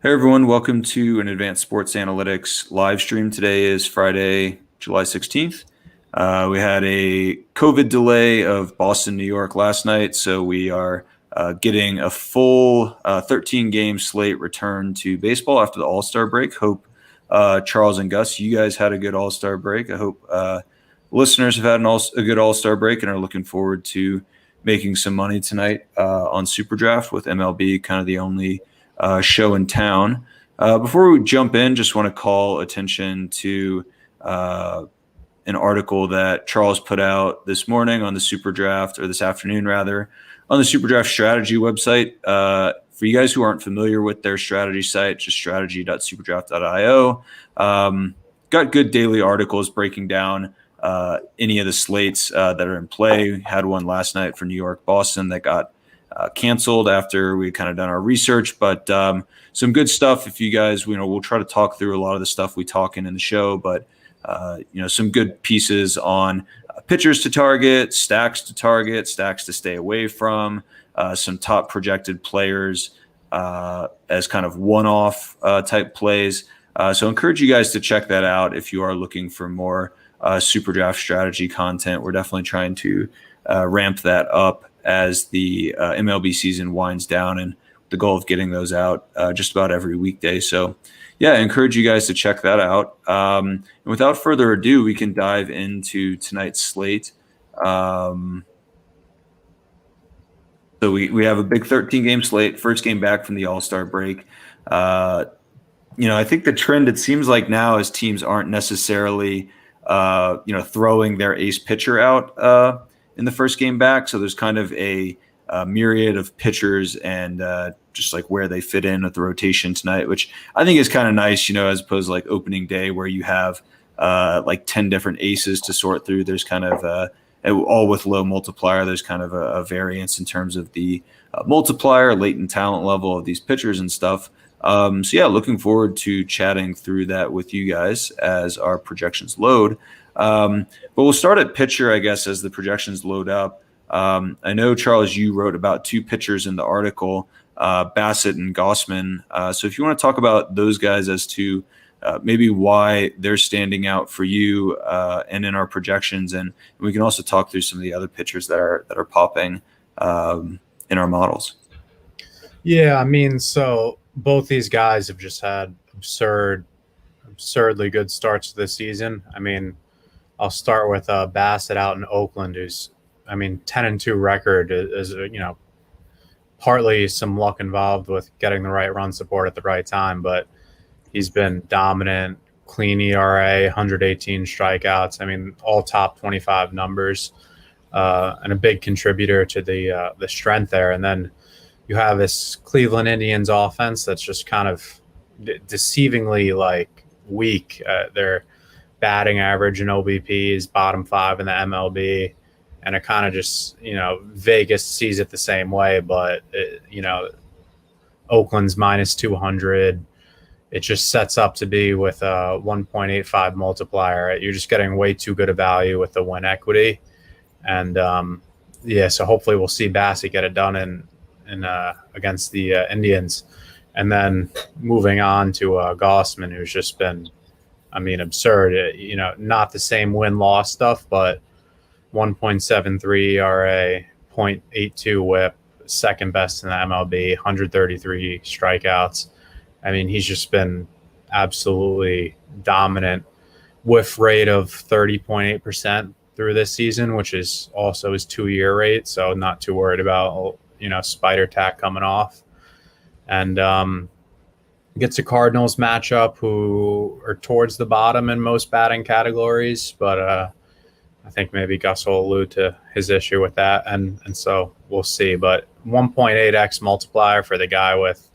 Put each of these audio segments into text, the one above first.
Hey everyone, welcome to an Advanced Sports Analytics live stream. Today is Friday, July 16th. We had a COVID delay of Boston, New York last night, so we are getting a full 13-game slate return to baseball after the All-Star break. Hope Charles and Gus, you guys had a good All-Star break. I hope listeners have had a good All-Star break and are looking forward to making some money tonight on SuperDraft with MLB, kind of the only show in town. Before we jump in, just want to call attention to an article that Charles put out this morning on the SuperDraft, or this afternoon rather, on the SuperDraft strategy website. For you guys who aren't familiar with their strategy site, just strategy.superdraft.io. Got good daily articles breaking down any of the slates that are in play. Had one last night for New York, Boston that got canceled after we kind of done our research, but some good stuff. If you guys, we'll try to talk through a lot of the stuff we talk in the show, but some good pieces on pitchers to target, stacks to target, stacks to stay away from, some top projected players as kind of one-off type plays. So I encourage you guys to check that out if you are looking for more SuperDraft strategy content. We're definitely trying to ramp that up as the MLB season winds down, and the goal of getting those out just about every weekday. So yeah, I encourage you guys to check that out. And without further ado, we can dive into tonight's slate. So we have a big 13-game slate, first game back from the All-Star break. I think the trend, it seems like now, is teams aren't necessarily throwing their ace pitcher out in the first game back. So there's kind of a myriad of pitchers and just like where they fit in with the rotation tonight, which I think is kind of nice, as opposed to like opening day where you have like 10 different aces to sort through. There's kind of all with low multiplier. There's kind of a variance in terms of the multiplier, latent talent level of these pitchers and stuff. So yeah, looking forward to chatting through that with you guys as our projections load. But we'll start at pitcher, I guess, as the projections load up. I know, Charles, you wrote about two pitchers in the article, Bassett and Gossman. So if you want to talk about those guys as to maybe why they're standing out for you and in our projections, and we can also talk through some of the other pitchers that are popping in our models. Yeah, I mean, so both these guys have just had absurdly good starts to the season. I mean, I'll start with Bassett out in Oakland, who's, 10-2 record is partly some luck involved with getting the right run support at the right time, but he's been dominant, clean ERA, 118 strikeouts. All top 25 numbers, and a big contributor to the strength there. And then you have this Cleveland Indians offense that's just kind of deceivingly weak. Their batting average in OBP is bottom 5 in the MLB, and it kind of just, Vegas sees it the same way, but Oakland's minus 200. It just sets up to be with a 1.85 multiplier. You're just getting way too good a value with the win equity. And so hopefully we'll see Bassett get it done in against the Indians. And then moving on to Gossman, who's just been, absurd. Not the same win-loss stuff, but 1.73 ERA, 0.82 WHIP, second best in the MLB, 133 strikeouts. He's just been absolutely dominant. Whiff rate of 30.8% through this season, which is also his 2-year rate, so not too worried about spider tack coming off. And gets a Cardinals matchup who are towards the bottom in most batting categories, but I think maybe Gus will allude to his issue with that, and so we'll see. But 1.8x multiplier for the guy with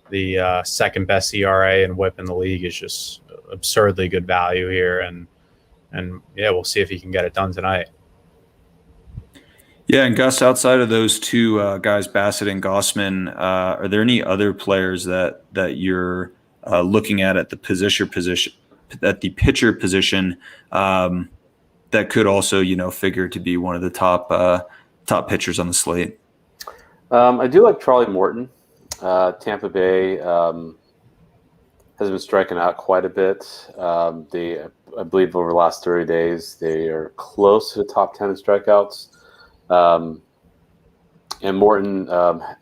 the second best ERA and WHIP in the league is just absurdly good value here, and yeah, we'll see if he can get it done tonight. Yeah, and Gus, outside of those two guys, Bassett and Gossman, are there any other players that you're looking at the pitcher position that could also figure to be one of the top pitchers on the slate? I do like Charlie Morton, Tampa Bay. has been striking out quite a bit. I believe, over the last 30 days, they are close to the top 10 in strikeouts. And Morton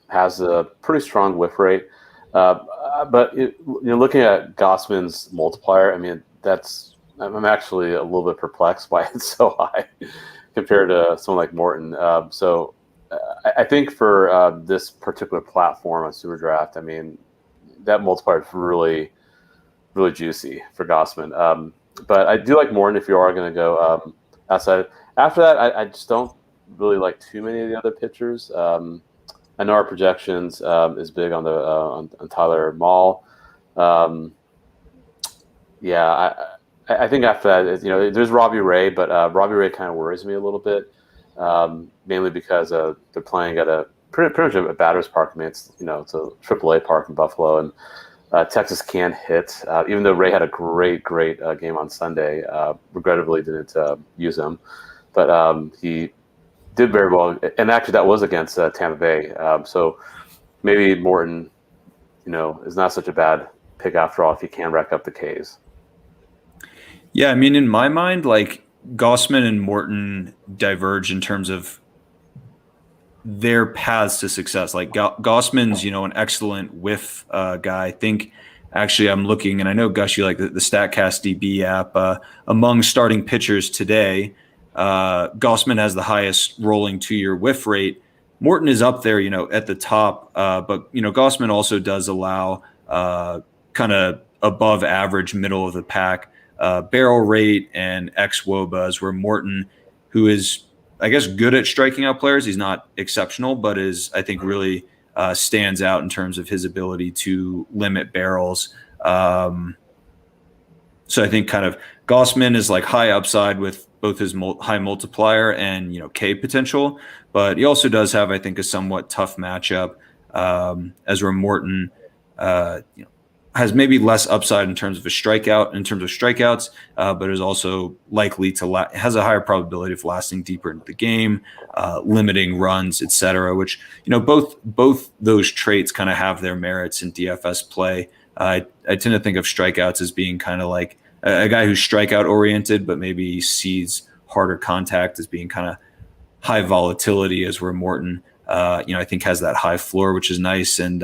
has a pretty strong whiff rate. But looking at Gossman's multiplier, I mean, I'm actually a little bit perplexed why it's so high compared to someone like Morton. So I think for this particular platform on SuperDraft, I mean, that multiplier is really, really juicy for Gossman. But I do like Morton if you are going to go outside. After that, I just don't really like too many of the other pitchers. I know our projections is big on the on Tyler Mahle. I think after that, there's Robbie Ray, but Robbie Ray kind of worries me a little bit, mainly because they're playing at a pretty much a batter's park. I mean, it's a AAA park in Buffalo, and Texas can hit. Even though Ray had a great game on Sunday, regrettably didn't use him, but he did very well, and actually that was against Tampa Bay. So maybe Morton, is not such a bad pick after all if you can rack up the Ks. Yeah, I mean, in my mind, like Gossman and Morton diverge in terms of their paths to success. Like Gossman's, an excellent whiff guy. I think actually I'm looking, and I know Gus, you like the StatCast DB app. Among starting pitchers today, Gossman has the highest rolling 2-year whiff rate. Morton is up there, at the top, but Gossman also does allow kind of above average, middle of the pack barrel rate and xWOBAs, where Morton, who is, I guess, good at striking out players, he's not exceptional, but is, I think, really stands out in terms of his ability to limit barrels. So I think kind of Gossman is like high upside with both his high multiplier and K potential, but he also does have, I think, a somewhat tough matchup, as where Morton has maybe less upside in terms of strikeouts, but is also likely to has a higher probability of lasting deeper into the game, limiting runs, etc. Which both those traits kind of have their merits in DFS play. I tend to think of strikeouts as being kind of like a guy who's strikeout oriented, but maybe sees harder contact as being kind of high volatility, as where Morton, I think has that high floor, which is nice. And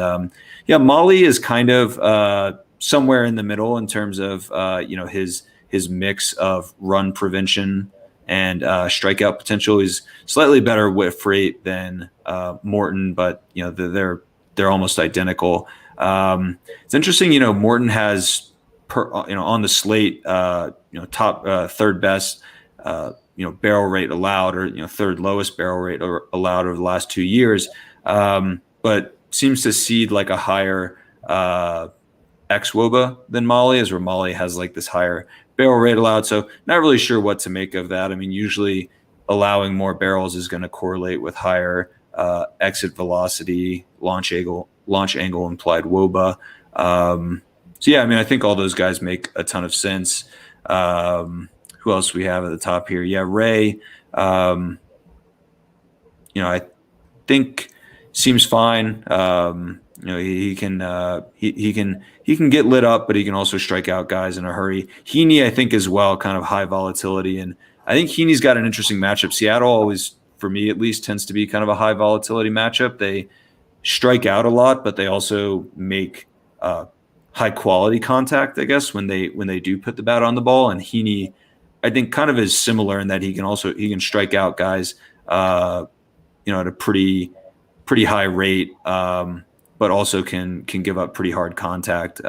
Mahle is kind of somewhere in the middle in terms of his mix of run prevention and strikeout potential. He's slightly better whiff rate than Morton, but they're almost identical. It's interesting. Morton has on the slate, top third best barrel rate allowed, or third lowest barrel rate allowed over the last 2 years, but seems to cede like a higher xWOBA than Mahle, as where Mahle has like this higher barrel rate allowed. So not really sure what to make of that. I mean, usually allowing more barrels is going to correlate with higher exit velocity, launch angle, implied WOBA. So yeah, I mean, I think all those guys make a ton of sense. Who else we have at the top here? Yeah, Ray. I think seems fine. He can get lit up, but he can also strike out guys in a hurry. Heaney, I think, as well, kind of high volatility, and I think Heaney's got an interesting matchup. Seattle always, for me at least, tends to be kind of a high volatility matchup. They strike out a lot, but they also make high quality contact, I guess, when they do put the bat on the ball. And Heaney, I think, kind of is similar in that he can strike out guys, at a pretty high rate, but also can give up pretty hard contact.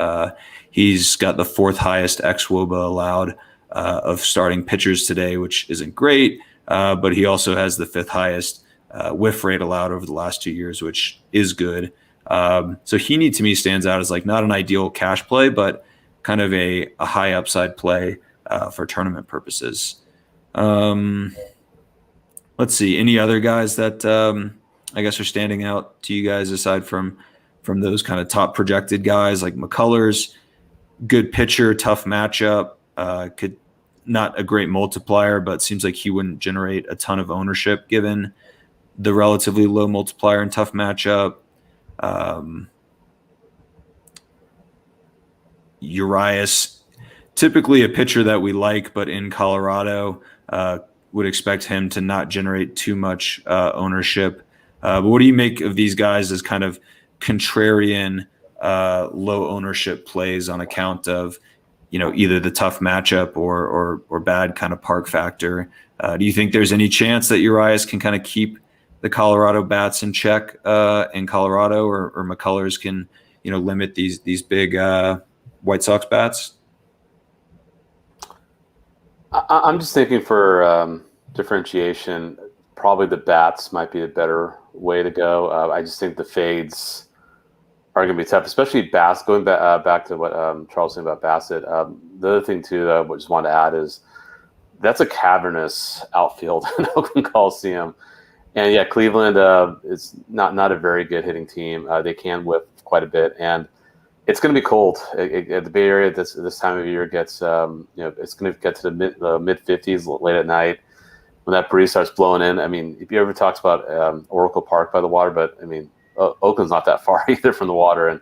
He's got the fourth highest xWOBA allowed of starting pitchers today, which isn't great, but he also has the fifth highest whiff rate allowed over the last 2 years, which is good. So Heaney to me stands out as like not an ideal cash play, but kind of a high upside play for tournament purposes. Let's see, any other guys that I guess are standing out to you guys aside from those kind of top projected guys? Like McCullers, good pitcher, tough matchup, could not a great multiplier, but seems like he wouldn't generate a ton of ownership given the relatively low multiplier and tough matchup. Urias, typically a pitcher that we like, but in Colorado, would expect him to not generate too much ownership. But what do you make of these guys as kind of contrarian, low ownership plays on account of, either the tough matchup or bad kind of park factor? Do you think there's any chance that Urias can kind of keep the Colorado bats in check in Colorado, or McCullers can, limit these big White Sox bats? I'm just thinking for differentiation, probably the bats might be a better way to go. I just think the fades are going to be tough, especially Bassett. Going back to what Charles was saying about Bassett. The other thing too that I just want to add is that's a cavernous outfield in Oakland Coliseum, and yeah, Cleveland is not a very good hitting team. They can whip quite a bit, and it's going to be cold at the Bay Area. This time of year gets it's going to get to the mid 50s late at night when that breeze starts blowing in. I mean, if you ever talked about Oracle Park by the water, but I mean, Oakland's not that far either from the water, and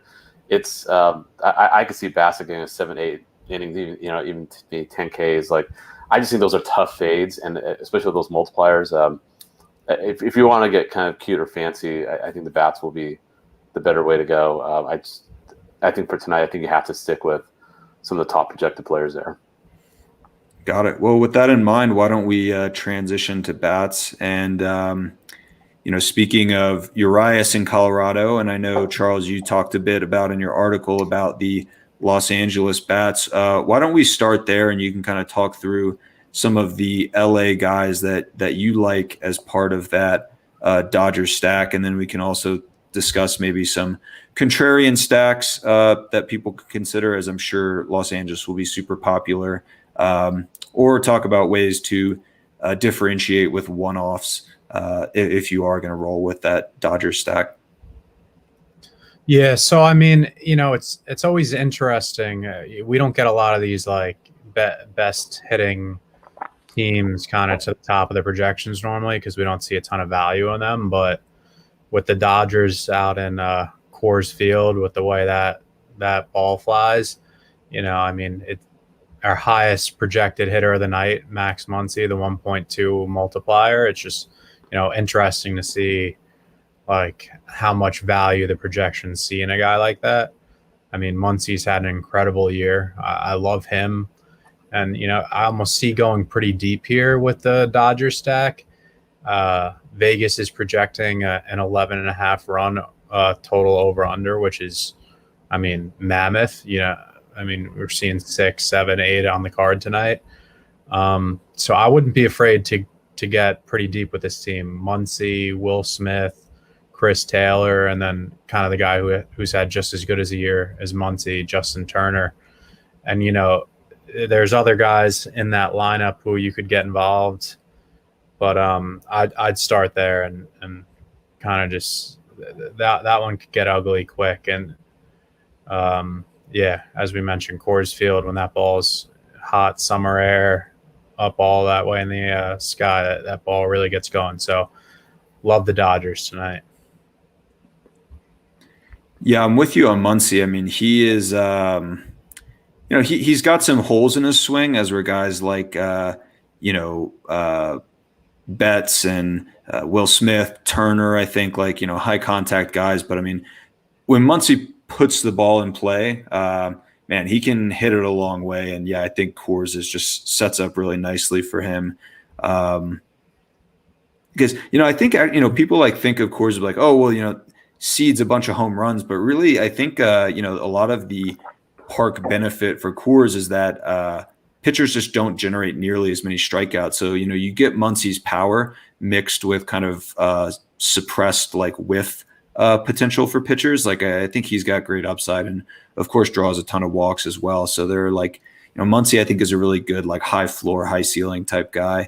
it's I could see Bassett getting a 7-8 innings, even 10 Ks. Like, I just think those are tough fades, and especially with those multipliers. If you want to get kind of cute or fancy, I think the bats will be the better way to go. I think for tonight, I think you have to stick with some of the top projected players there. Got it. Well, with that in mind, why don't we transition to bats? And, speaking of Urias in Colorado, and I know, Charles, you talked a bit about in your article about the Los Angeles bats. Why don't we start there, and you can kind of talk through some of the LA guys that you like as part of that Dodgers stack, and then we can also discuss maybe some contrarian stacks that people could consider, as I'm sure Los Angeles will be super popular, or talk about ways to differentiate with one-offs if you are going to roll with that Dodgers stack. Yeah, so I mean, it's always interesting. We don't get a lot of these like best hitting teams kind of to the top of the projections normally because we don't see a ton of value in them. But with the Dodgers out in Coors Field, with the way that ball flies, our highest projected hitter of the night, Max Muncy, the 1.2 multiplier. It's just, interesting to see like how much value the projections see in a guy like that. I mean, Muncy's had an incredible year. I love him. And, I almost see going pretty deep here with the Dodgers stack. Vegas is projecting an 11.5 run total over under, which is, mammoth. We're seeing 6, 7, 8 on the card tonight. So I wouldn't be afraid to get pretty deep with this team. Muncy, Will Smith, Chris Taylor, and then kind of the guy who's had just as good as a year as Muncy, Justin Turner. And, there's other guys in that lineup who you could get involved. But I'd start there and kind of just that one could get ugly quick. And as we mentioned, Coors Field, when that ball's hot summer air up all that way in the sky, that ball really gets going. So love the Dodgers tonight. Yeah, I'm with you on Muncy. I mean, he is, he's got some holes in his swing, as were guys like, Betts and Will Smith, Turner, I think, like, high contact guys. But I mean, when Muncy puts the ball in play, man, he can hit it a long way. And yeah, I think Coors just sets up really nicely for him. Because, I think, people like think of Coors like, oh, well, seeds a bunch of home runs, but really I think, a lot of the park benefit for Coors is that pitchers just don't generate nearly as many strikeouts. So, you get Muncy's power mixed with kind of suppressed like whiff potential for pitchers. Like I think he's got great upside and of course draws a ton of walks as well. So they're like, Muncy I think is a really good like high floor, high ceiling type guy.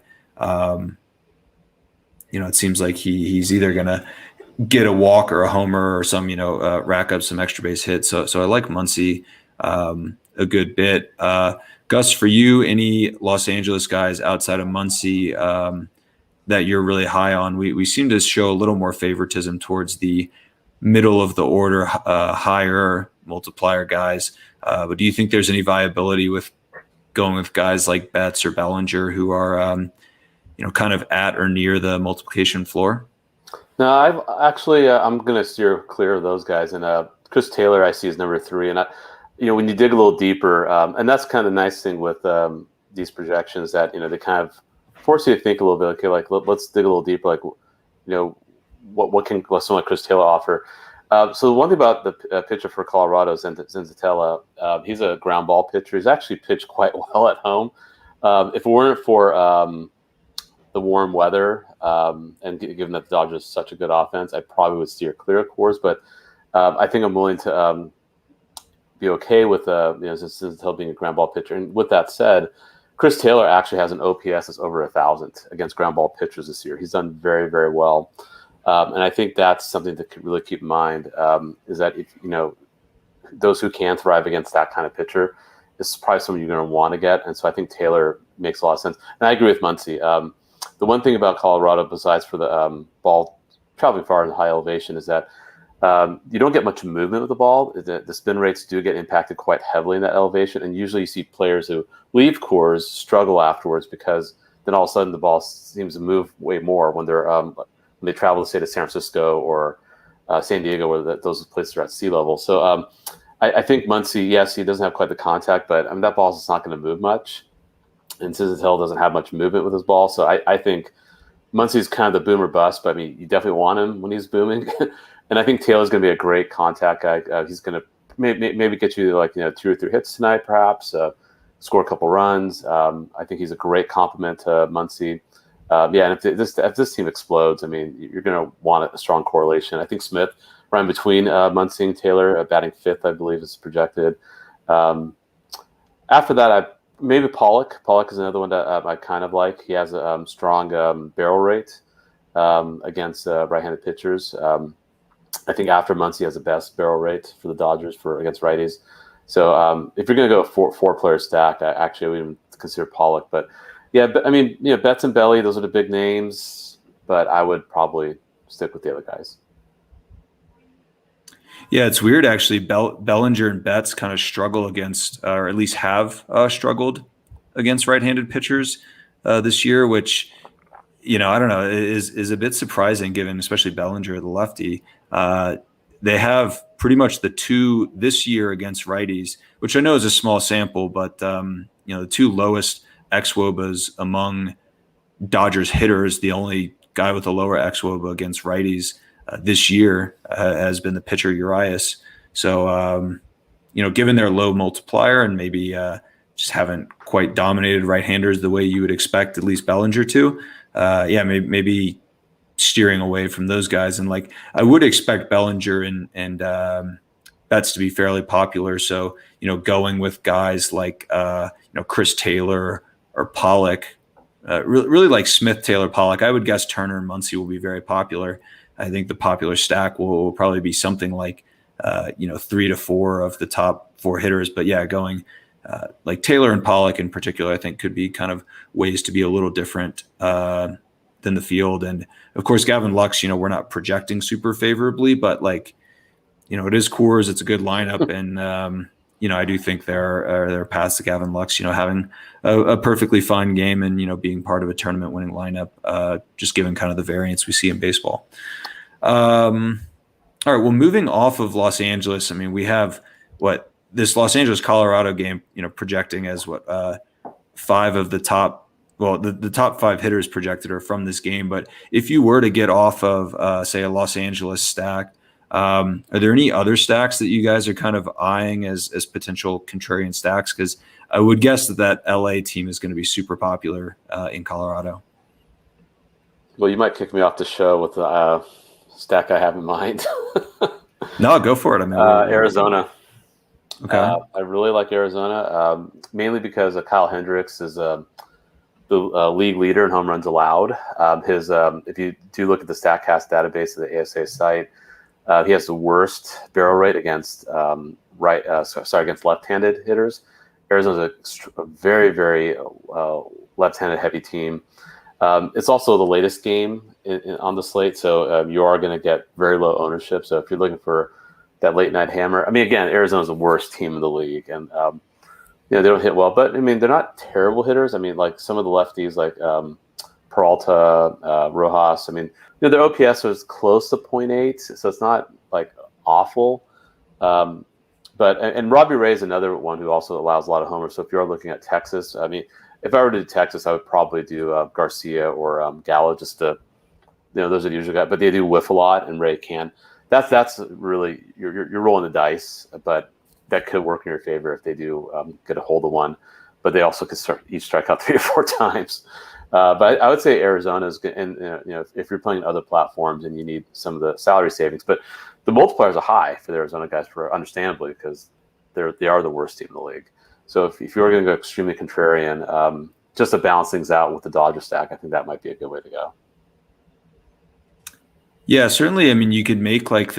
It seems like he's either going to get a walk or a homer or some, rack up some extra base hits. So I like Muncy a good bit. Gus, for you, any Los Angeles guys outside of Muncy that you're really high on? We seem to show a little more favoritism towards the middle of the order, higher, multiplier guys. But do you think there's any viability with going with guys like Betts or Bellinger who are, kind of at or near the multiplication floor? No, I've actually I'm going to steer clear of those guys, and Chris Taylor I see as number 3, and when you dig a little deeper, and that's kind of the nice thing with these projections that they kind of force you to think a little bit. Okay, like let's dig a little deeper. Like, what can someone like Chris Taylor offer? So the one thing about the pitcher for Colorado, Zenzatella, he's a ground ball pitcher. He's actually pitched quite well at home. If it weren't for the warm weather, and given that the Dodgers are such a good offense, I probably would steer clear of Coors. But I think I'm willing to be okay with Zenzatella being a ground ball pitcher. And with that said, Chris Taylor actually has an OPS that's over 1,000 against ground ball pitchers this year. He's done very, very well. And I think that's something to really keep in mind, is that if those who can thrive against that kind of pitcher, this is probably someone you're going to want to get. And so I think Taylor makes a lot of sense. And I agree with Muncy. The one thing about Colorado, besides for the ball traveling far in high elevation, is that you don't get much movement with the ball. The spin rates do get impacted quite heavily in that elevation. And usually you see players who leave Coors struggle afterwards, because then all of a sudden the ball seems to move way more when they travel to, say, to San Francisco or San Diego, where those places are at sea level. So I think Muncy, yes, he doesn't have quite the contact, but that ball's just not going to move much. And Zenzatella doesn't have much movement with his ball. So I think Muncy's kind of the boomer bust, but you definitely want him when he's booming. And I think Taylor's going to be a great contact guy. He's going to maybe get you 2 or 3 hits tonight, perhaps, score a couple runs. I think he's a great complement to Muncy. And if this team explodes, you're going to want a strong correlation. I think Smith, right in between Muncy and Taylor, batting 5th, I believe, is projected. After that, maybe Pollock. Pollock is another one that I kind of like. He has a strong barrel rate against right-handed pitchers. I think after Muncy has the best barrel rate for the Dodgers against righties. So if you're going to go a four-player stack, I actually would even consider Pollock. But yeah, Betts and Belly, those are the big names. But I would probably stick with the other guys. Yeah, it's weird actually. Bellinger and Betts kind of struggle against, or at least have struggled against right-handed pitchers this year, which I don't know, is a bit surprising given, especially Bellinger, the lefty. They have pretty much the 2 this year against righties, which I know is a small sample, but the 2 lowest xWOBAs among Dodgers hitters, the only guy with a lower xWOBA against righties this year has been the pitcher Urias. So, given their low multiplier and maybe just haven't quite dominated right-handers the way you would expect at least Bellinger to, maybe steering away from those guys. And I would expect Bellinger and Betts to be fairly popular. So, going with guys like, Chris Taylor or Pollock, really like Smith, Taylor, Pollock. I would guess Turner and Muncy will be very popular. I think the popular stack will probably be something like, 3 to 4 of the top 4 hitters. But yeah, going like Taylor and Pollock in particular, I think could be kind of ways to be a little different than the field. And of course, Gavin Lux, we're not projecting super favorably, but it is Coors, it's a good lineup. And, I do think there are paths to Gavin Lux, having a perfectly fine game and, being part of a tournament winning lineup, just given kind of the variance we see in baseball. All right. Well, moving off of Los Angeles, we have this Los Angeles Colorado game, projecting as 5 of the top, the top 5 hitters projected are from this game. But if you were to get off of, say, a Los Angeles stack, are there any other stacks that you guys are kind of eyeing as potential contrarian stacks? Because I would guess that LA team is going to be super popular in Colorado. Well, you might kick me off the show with the stack I have in mind. No, go for it. Arizona. Okay. I really like Arizona, mainly because Kyle Hendricks is the league leader in home runs allowed. If you do look at the StatCast database of the ASA site, he has the worst barrel rate against against left-handed hitters. Arizona's a very, very left-handed heavy team. It's also the latest game on the slate, so you are going to get very low ownership. So if you're looking for that late night hammer. I mean, again, Arizona's the worst team in the league, and they don't hit well. But I mean, they're not terrible hitters. I mean, like some of the lefties, like Peralta, Rojas. I mean, their OPS was close to .8, so it's not like awful. But Robbie Ray is another one who also allows a lot of homers. So if you're looking at Texas, I mean, if I were to do Texas, I would probably do Garcia or Gallo, just to, those are the usual guys. But they do whiff a lot, and Ray can. That's really you're rolling the dice, but that could work in your favor if they do get a hold of one. But they also could each strike out 3 or 4 times. But I would say Arizona is good, and if you're playing other platforms and you need some of the salary savings, but the multipliers are high for the Arizona guys, understandably, because they are the worst team in the league. So if you're going to go extremely contrarian, just to balance things out with the Dodger stack, I think that might be a good way to go. Yeah, certainly. I mean, you could make like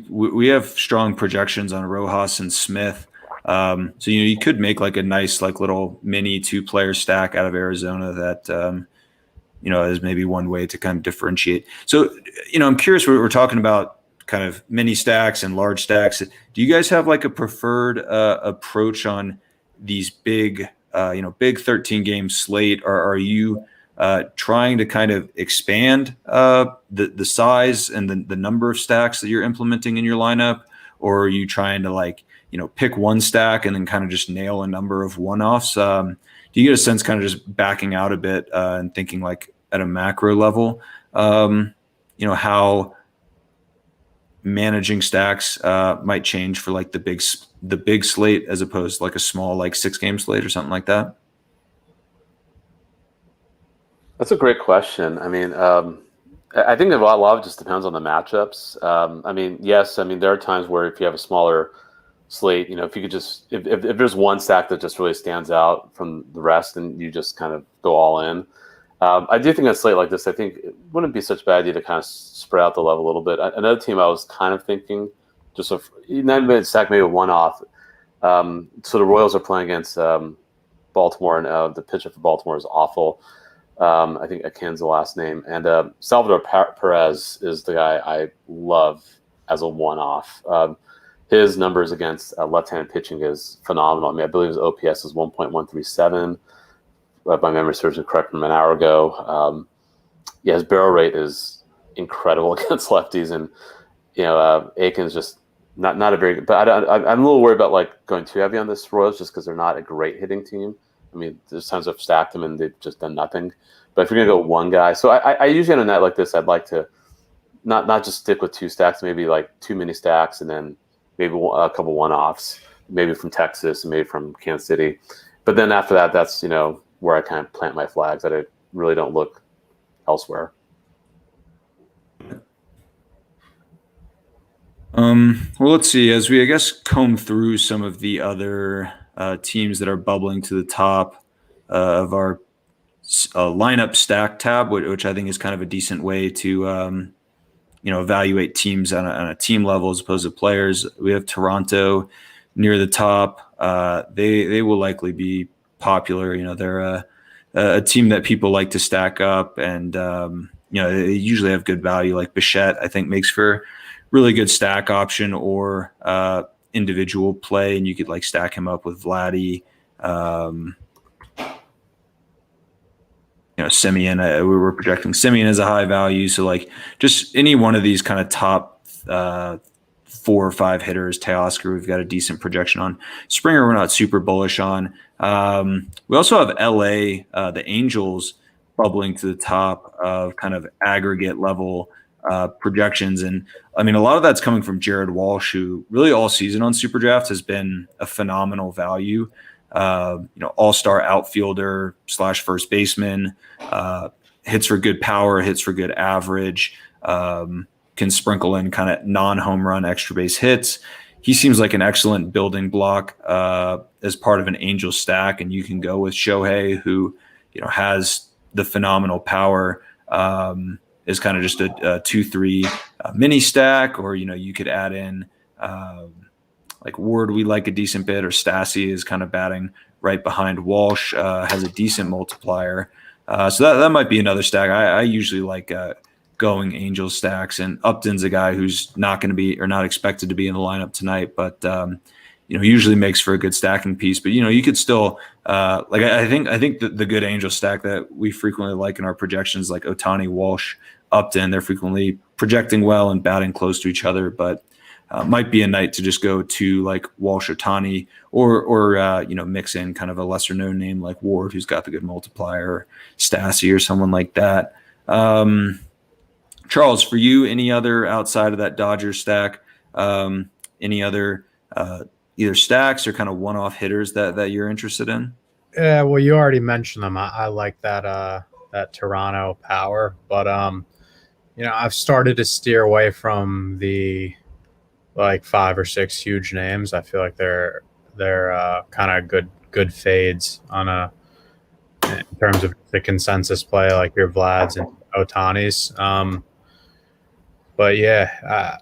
we have strong projections on Rojas and Smith. So, you could make like a nice, like little mini 2-player stack out of Arizona that, is maybe one way to kind of differentiate. So, I'm curious, we're talking about kind of mini stacks and large stacks. Do you guys have like a preferred approach on these big 13-game slate, or are you trying to kind of expand the size and the number of stacks that you're implementing in your lineup, or are you trying to pick one stack and then kind of just nail a number of one-offs? Do you get a sense kind of just backing out a bit and thinking like at a macro level, how managing stacks might change for like the big slate as opposed to like a small like 6-game slate or something like that? That's a great question. I mean, I think a lot of it just depends on the matchups. I mean, yes, I mean, there are times where if you have a smaller slate, if you could just, if there's one stack that just really stands out from the rest, and you just kind of go all in. I do think a slate like this, I think it wouldn't be such a bad idea to kind of spread out the level a little bit. Another team I was kind of thinking, just a 9-minute stack, maybe a one-off. So the Royals are playing against Baltimore, and the pitcher for Baltimore is awful. I think Akin's the last name. And Salvador Perez is the guy I love as a one-off. His numbers against left-handed pitching is phenomenal. I mean, I believe his OPS is 1.137. My memory serves me correct from an hour ago. His barrel rate is incredible against lefties. And, Akin's just not a very good – but I'm a little worried about, like, going too heavy on this Royals just because they're not a great hitting team. I mean, there's times I've stacked them and they've just done nothing. But if you're going to go one guy – so I usually on a night like this, I'd like to not just stick with 2 stacks, maybe like 2 mini stacks and then maybe a couple one-offs, maybe from Texas and maybe from Kansas City. But then after that, that's, where I kind of plant my flags, that I really don't look elsewhere. Well, let's see. As we, I guess, comb through some of the other teams that are bubbling to the top of our lineup stack tab, which I think is kind of a decent way to, evaluate teams on a team level as opposed to players. We have Toronto near the top. They will likely be popular. They're a team that people like to stack up, and they usually have good value. Like Bichette, I think, makes for really good stack option or individual play, and you could like stack him up with Vladdy. Simeon, we were projecting Simeon as a high value. So like just any one of these kind of top 4 or 5 hitters. Teoscar, we've got a decent projection on. Springer, we're not super bullish on. We also have LA, the Angels, bubbling to the top of kind of aggregate level projections. And I mean, a lot of that's coming from Jared Walsh, who really all season on SuperDraft has been a phenomenal value. All-star outfielder / first baseman, hits for good power, hits for good average, can sprinkle in kind of non-home run extra base hits. He seems like an excellent building block as part of an Angel stack, and you can go with Shohei, who has the phenomenal power, is kind of just a 2-3 mini stack, or you could add in like Ward, we like a decent bit, or Stassi is kind of batting right behind Walsh, has a decent multiplier. So that might be another stack. I usually like going Angels stacks. And Upton's a guy who's not going to be or not expected to be in the lineup tonight, but usually makes for a good stacking piece. But you could still I think the good Angel stack that we frequently like in our projections, like Ohtani, Walsh, Upton, they're frequently projecting well and batting close to each other, but might be a night to just go to like Walsh, Ohtani, or mix in kind of a lesser known name like Ward, who's got the good multiplier, or Stassi or someone like that. Charles, for you, any other outside of that Dodgers stack, any other either stacks or kind of one-off hitters that you're interested in? Yeah, well, you already mentioned them. I like that Toronto power, but I've started to steer away from the like 5 or 6 huge names. I feel like they're kind of good fades in terms of the consensus play, like your Vlads and Otanis. But yeah,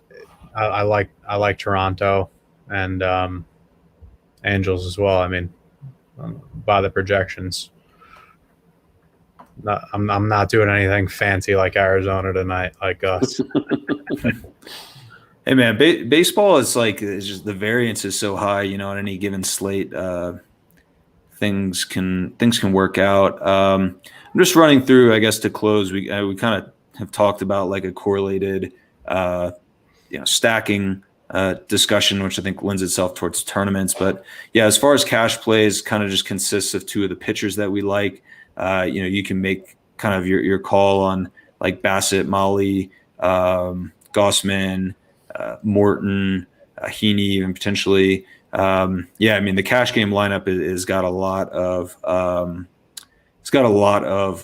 I like Toronto and Angels as well. I mean, by the projections. I'm not doing anything fancy like Arizona tonight, like us. Hey man, baseball is it's just the variance is so high. On any given slate, things can work out. I'm just running through, I guess, to close. We kind of have talked about like a correlated, stacking discussion, which I think lends itself towards tournaments. But yeah, as far as cash plays, kind of just consists of 2 of the pitchers that we like. You can make kind of your call on like Bassett, Molly, Gossman, Morton, Heaney, even potentially. I mean, the cash game lineup is got a lot of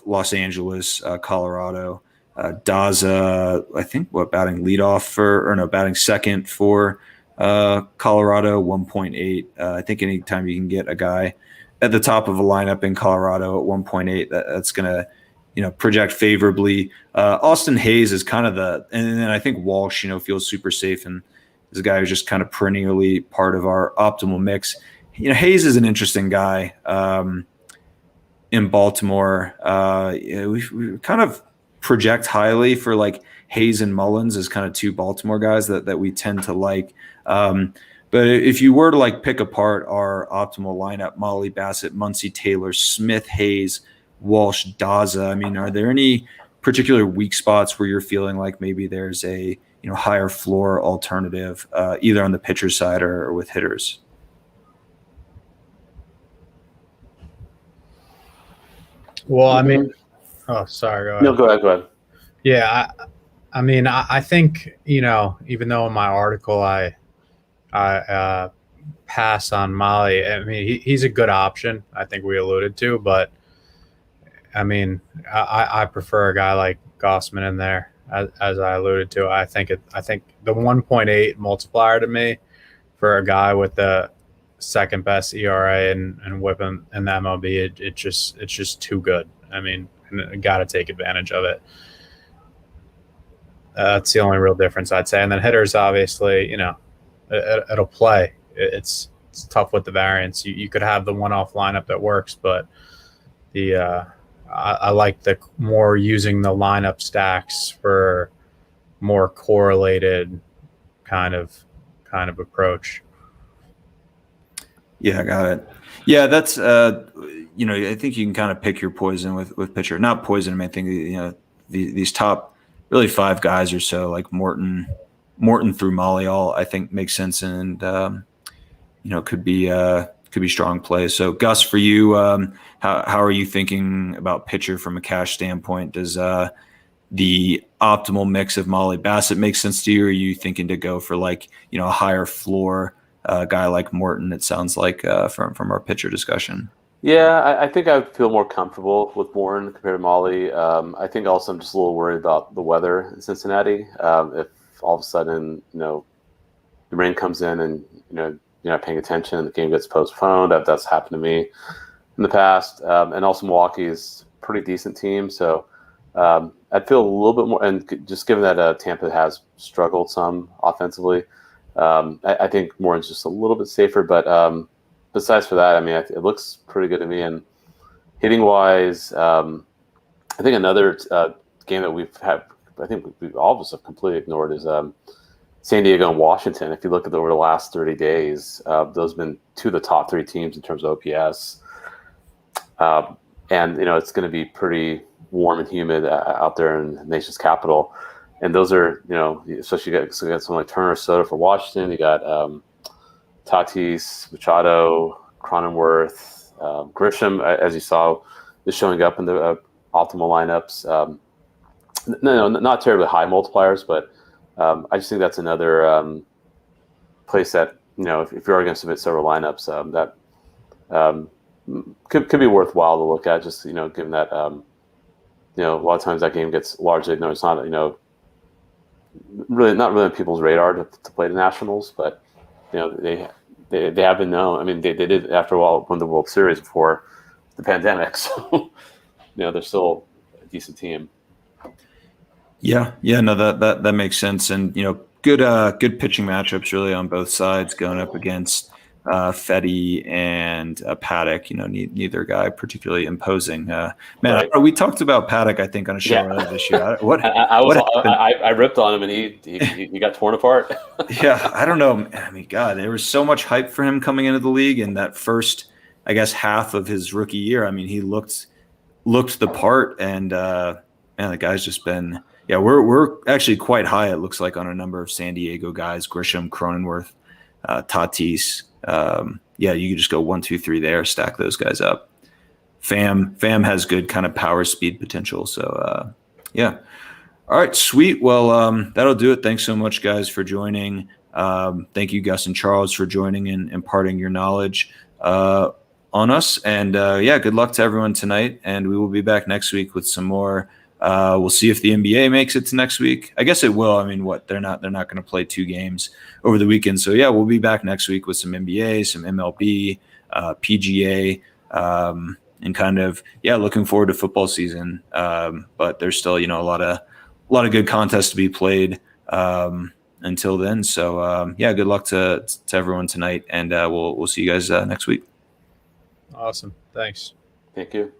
Los Angeles, Colorado, Daza. I think batting leadoff batting second for Colorado, 1.8. I think anytime you can get a guy at the top of a lineup in Colorado at 1.8, that's going to project favorably. Austin Hayes is kind of and then I think Walsh, feels super safe and is a guy who's just kind of perennially part of our optimal mix. Hayes is an interesting guy in Baltimore. We kind of project highly for like Hayes and Mullins as kind of 2 Baltimore guys that we tend to like. But if you were to like pick apart our optimal lineup, Molly, Bassett, Muncy, Taylor, Smith, Hayes, Walsh, Daza, I mean, are there any particular weak spots where you're feeling like maybe there's a higher floor alternative, either on the pitcher side or with hitters? Well, I mean, sorry. Go ahead. No, go ahead. Yeah, I mean, I think even though in my article I pass on Molly, I mean, he's a good option. I think we alluded to, but I mean, I prefer a guy like Gossman in there, as I alluded to. I think the 1.8 multiplier to me for a guy with the second best ERA and whip in the MLB, it's just too good. I mean, got to take advantage of it. That's the only real difference, I'd say. And then hitters, obviously, it'll play. It's tough with the variance. You could have the one-off lineup that works, but I like the more using the lineup stacks for more correlated kind of approach. Yeah, I got it. Yeah, that's I think you can kind of pick your poison with pitcher. Not poison, I mean, I think these top really 5 guys or so, like Morton through Molly, all I think makes sense and could be strong plays. So Gus, for you, how are you thinking about pitcher from a cash standpoint? Does the optimal mix of Molly, Bassett make sense to you? Or are you thinking to go for like a higher floor guy like Morton? It sounds like from our pitcher discussion. Yeah, I think I would feel more comfortable with Morton compared to Molly. I think also I'm just a little worried about the weather in Cincinnati. If all of a sudden, the rain comes in and, you're not paying attention, the game gets postponed. That's happened to me in the past. And also Milwaukee is a pretty decent team. So I'd feel a little bit more, and just given that Tampa has struggled some offensively, I think Morton's just a little bit safer. But besides for that, I mean, it looks pretty good to me. And hitting wise, I think another game that we've I think all of us have completely ignored is San Diego and Washington. If you look at over the last 30 days, those have been two of the top 3 teams in terms of OPS. And it's going to be pretty warm and humid out there in the nation's capital. And those are, especially you got someone like Turner Soto for Washington. You got Tatis, Machado, Cronenworth, Grisham, as you saw, is showing up in the optimal lineups. No, not terribly high multipliers, but I just think that's another place that, if you are going to submit several lineups, that could be worthwhile to look at, just, given that, a lot of times that game gets largely ignored. It's not, really not really on people's radar to play the Nationals, but, they have been known. I mean, they did, after a while, win the World Series before the pandemic. So, they're still a decent team. Yeah, no, that makes sense, and good pitching matchups really on both sides, going up against Fetty and Paddock. Neither guy particularly imposing. Right. We talked about Paddock, I think, on a show earlier this year. I ripped on him, and he got torn apart. Yeah, I don't know. I mean, God, there was so much hype for him coming into the league in that first, I guess, half of his rookie year. I mean, he looked the part, and man, the guy's just been. Yeah, we're actually quite high, it looks like, on a number of San Diego guys: Grisham, Cronenworth, Tatis. You could just go 1, 2, 3 there, stack those guys up. Pham has good kind of power speed potential. So yeah. All right, sweet. Well, that'll do it. Thanks so much, guys, for joining. Thank you, Gus and Charles, for joining and imparting your knowledge on us. And good luck to everyone tonight. And we will be back next week with some more. We'll see if the NBA makes it to next week. I guess it will. I mean, they're not going to play 2 games over the weekend. So yeah, we'll be back next week with some NBA, some MLB, PGA, and kind of, looking forward to football season. But there's still, a lot of good contests to be played until then. So good luck to everyone tonight, and we'll see you guys next week. Awesome. Thanks. Thank you.